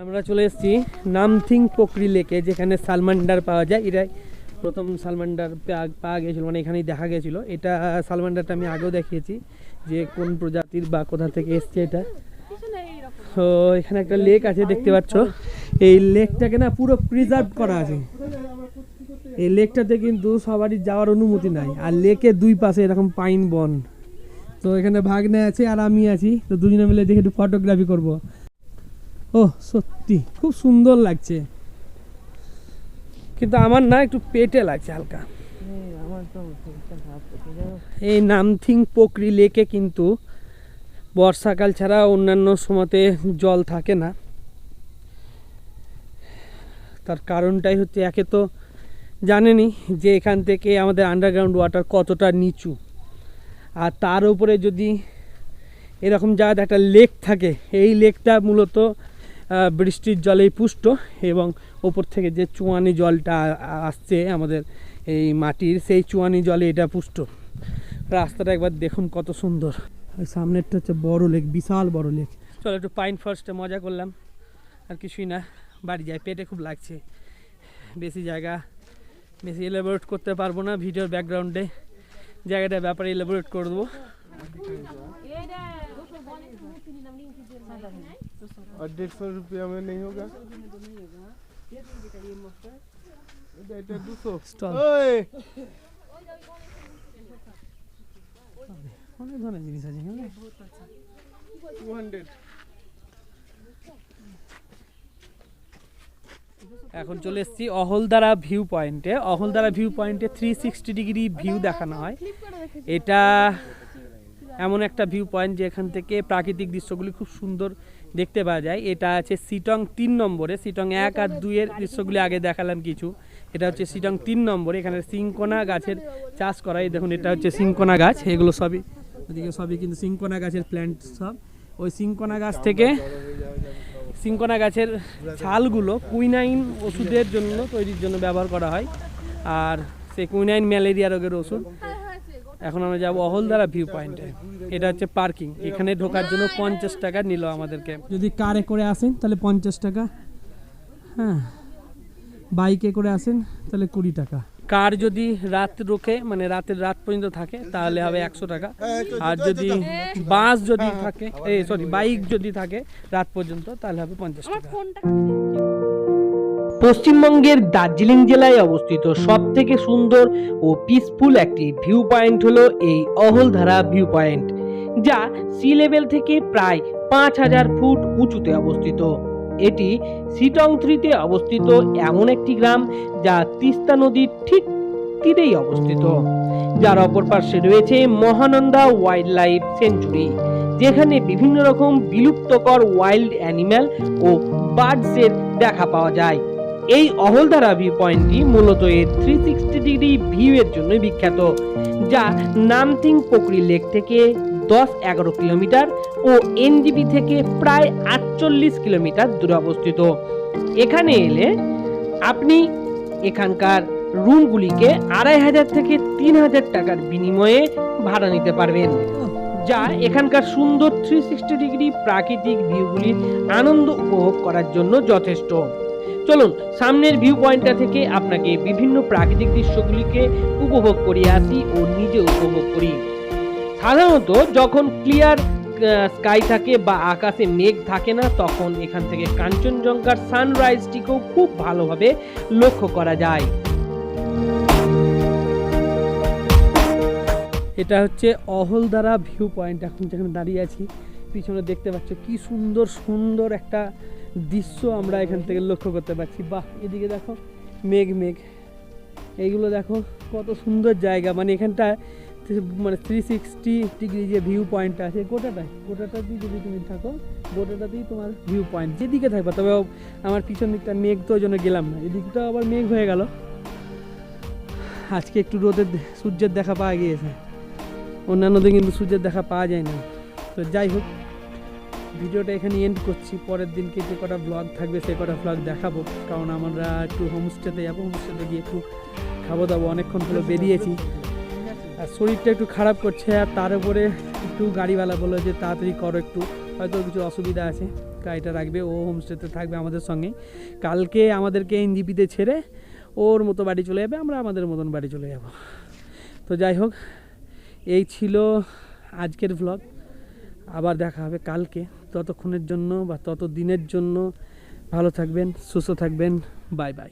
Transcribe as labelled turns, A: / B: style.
A: আমরা চলে এসেছি নামথিং পোকরি লেকে, যেখানে সালমান্ডার পাওয়া যায়। এটাই প্রথম সালমান্ডার পাওয়া গিয়েছিল, মানে এখানেই দেখা গেছিল। এটা সালমান্ডারটা আমি আগেও দেখিয়েছি যে কোন প্রজাতির বা কোথা থেকে এসছে এটা। তো এখানে একটা লেক আছে দেখতে পাচ্ছ। এই লেকটাকে না পুরো প্রিজার্ভ করা আছে। এই লেকটাতে কিন্তু সবারই যাওয়ার অনুমতি নাই, আর লেকের দুই পাশে এরকম পাইন বন। তো এখানে ভাগ্নে আছে আর আমি আছি, তো দুজনে মিলে দেখে একটু ফটোগ্রাফি করবো। ও সত্যি খুব সুন্দর লাগছে, কিন্তু আমার না একটু পেটে লাগছে হালকা। এই নামথিং পোকরি লেকে কিন্তু বর্ষাকাল ছাড়া অন্যান্য সময়তে জল থাকে না। তার কারণটাই হচ্ছে, একে তো জানেনই যে এখান থেকে আমাদের আন্ডারগ্রাউন্ড ওয়াটার কতটা নিচু, আর তার উপরে যদি এরকম জায়গায় একটা লেক থাকে, এই লেকটা মূলত বৃষ্টির জলেই পুষ্ট, এবং ওপর থেকে যে চুয়ানি জলটা আসছে আমাদের এই মাটির, সেই চুয়ানি জলে এটা পুষ্ট। রাস্তাটা একবার দেখুন কত সুন্দর। সামনেরটা হচ্ছে বড় লেক, বিশাল বড় লেক। চলো একটু পাইন ফরেস্টে মজা করলাম, আর কিছুই না, বাড়ি যাই, পেটে খুব লাগছে। বেশি জায়গা বেশি এলাবোরেট করতে পারবো না, ভিডিওর ব্যাকগ্রাউন্ডে জায়গাটার ব্যাপারে এলাবোরেট করে দেবো।
B: और 150 रुपया में नहीं होगा।
A: অনেক ধরনের জিনিস আছে এখানে। এখন চলে এসেছি অহলদারা ভিউ পয়েন্টে। অহলদারা ভিউ পয়েন্টে 360 ডিগ্রি ভিউ দেখানো হয়। এটা এমন একটা ভিউ পয়েন্ট যে এখান থেকে প্রাকৃতিক দৃশ্যগুলি খুব সুন্দর দেখতে পাওয়া যায়। এটা আছে সিটং 3 নম্বরে। সিটং 1 আর 2 এর দৃশ্যগুলি আগে দেখালাম কিছু। এটা হচ্ছে সিটং 3 নম্বরে। এখানে সিংকোনা গাছের চাষ করা হয়। দেখুন এটা হচ্ছে সিংকোনা গাছ, এগুলো সবই ওদিকে সবই কিন্তু সিংকোনা গাছের প্ল্যান্ট সব। ওই সিংকোনা গাছ থেকে সিংকোনা গাছের ছালগুলো কুইনাইন ওষুধের জন্য তৈরির জন্য ব্যবহার করা হয়, আর সেই কুইনাইন ম্যালেরিয়া রোগের ওষুধ। এখন আমরা যাবো অহলদারা ভিউ পয়েন্টে। এটা হচ্ছে পার্কিং। এখানে ঢোকার জন্য 50 টাকা নিল আমাদেরকে। যদি কারে করে আসেন তাহলে 50 টাকা, হ্যাঁ, বাইকে করে আসেন তাহলে 20 টাকা। কার যদি রাত রোকে, মানে রাত পর্যন্ত থাকে, তাহলে হবে 100 টাকা। আর যদি বাস যদি থাকে, বাইক যদি থাকে রাত পর্যন্ত, তাহলে হবে 50 টাকা। পশ্চিমবঙ্গের দার্জিলিং জেলায় অবস্থিত সবথেকে সুন্দর ও পিসফুল একটি ভিউ পয়েন্ট হলো এই অহলধারা ভিউ পয়েন্ট, যা সি লেভেল থেকে প্রায় 5000 ফুট উঁচুতে অবস্থিত। এটি সিটং 3-তে অবস্থিত এমন একটি গ্রাম যা তিস্তা নদীর ঠিক তীরেই অবস্থিত, যার অপর পাশে রয়েছে মহানন্দা ওয়াইল্ড লাইফ সেঞ্চুরি, যেখানে বিভিন্ন রকম বিলুপ্তকর ওয়াইল্ড অ্যানিম্যাল ও বার্ডসের দেখা পাওয়া যায়। এই অহলধারা ভিউ পয়েন্টটি মূলত এর 360 ডিগ্রি ভিউ এর জন্য বিখ্যাত, যা নামথিং পোকরি লেক থেকে 10-11 কিলোমিটার ও এনজিপি থেকে প্রায় 48 কিলোমিটার দূরে অবস্থিত। এখানে এলে আপনি এখানকার রুমগুলিকে 2500 থেকে 3000 টাকার বিনিময়ে ভাড়া নিতে পারবেন, যা এখানকার সুন্দর 360 ডিগ্রি প্রাকৃতিক ভিউগুলির আনন্দ উপভোগ করার জন্য যথেষ্ট। চলুন সামনের ভিউ পয়েন্টটা থেকে আপনাকে বিভিন্ন প্রাকৃতিক দৃশ্যগুলিকে উপভোগ করিয়ে আসি ও নিজে উপভোগ করি। সাধারণত যখন ক্লিয়ার স্কাই থাকে বা আকাশে মেঘ থাকে না, তখন এখান থেকে কাঞ্চনজঙ্ঘার সানরাইজটিকেও খুব ভালোভাবে লক্ষ্য করা যায়। এটা হচ্ছে অহলদারা ভিউ পয়েন্ট। এখন যেখানে দাঁড়িয়ে আছি, পিছনে দেখতে পাচ্ছ কি সুন্দর সুন্দর একটা দৃশ্য আমরা এখান থেকে লক্ষ্য করতে পারছি। বাহ, এদিকে দেখো মেঘ, এইগুলো দেখো কত সুন্দর জায়গা। মানে এখানটা মানে 360 ডিগ্রি যে ভিউ পয়েন্টটা আছে, গোটাটাতেই যদি তুমি থাকো, গোটাটাতেই তোমার ভিউ পয়েন্ট যেদিকে থাকবে। তবে আমার পিছন দিকটা মেঘ, তো ওই জন্য গেলাম না। এদিকটা আবার মেঘ হয়ে গেল। আজকে একটু সূর্যের দেখা পাওয়া গিয়েছে, অন্যান্য দিন কিন্তু সূর্যের দেখা পাওয়া যায় না। তো যাই হোক, ভিডিওটা এখানে এন্ড করছি। পরের দিনকে যে কটা ব্লগ থাকবে সে কটা ব্লগ দেখাবো, কারণ আমরা একটু হোমস্টেতে যাবো। হোমস্টেতে গিয়ে একটু খাবো দাবো, অনেকক্ষণ হলো বেরিয়েছি, আর শরীরটা একটু খারাপ করছে। আর তার উপরে একটু গাড়িওয়ালা বললো যে তাড়াতাড়ি করো, একটু
C: হয়তো কিছু অসুবিধা আছে, গাড়িটা রাখবে, ও হোমস্টেতে থাকবে আমাদের সঙ্গেই। কালকে আমাদেরকে এনজিপিতে ছেড়ে ওর মতো বাড়ি চলে যাবে, আমরা আমাদের মতন বাড়ি চলে যাব। তো যাই হোক, এই ছিল আজকের ভ্লগ। আবার দেখা হবে কালকে। ততক্ষণের জন্য বা তত দিনের জন্য ভালো থাকবেন, সুস্থ থাকবেন। Bye bye.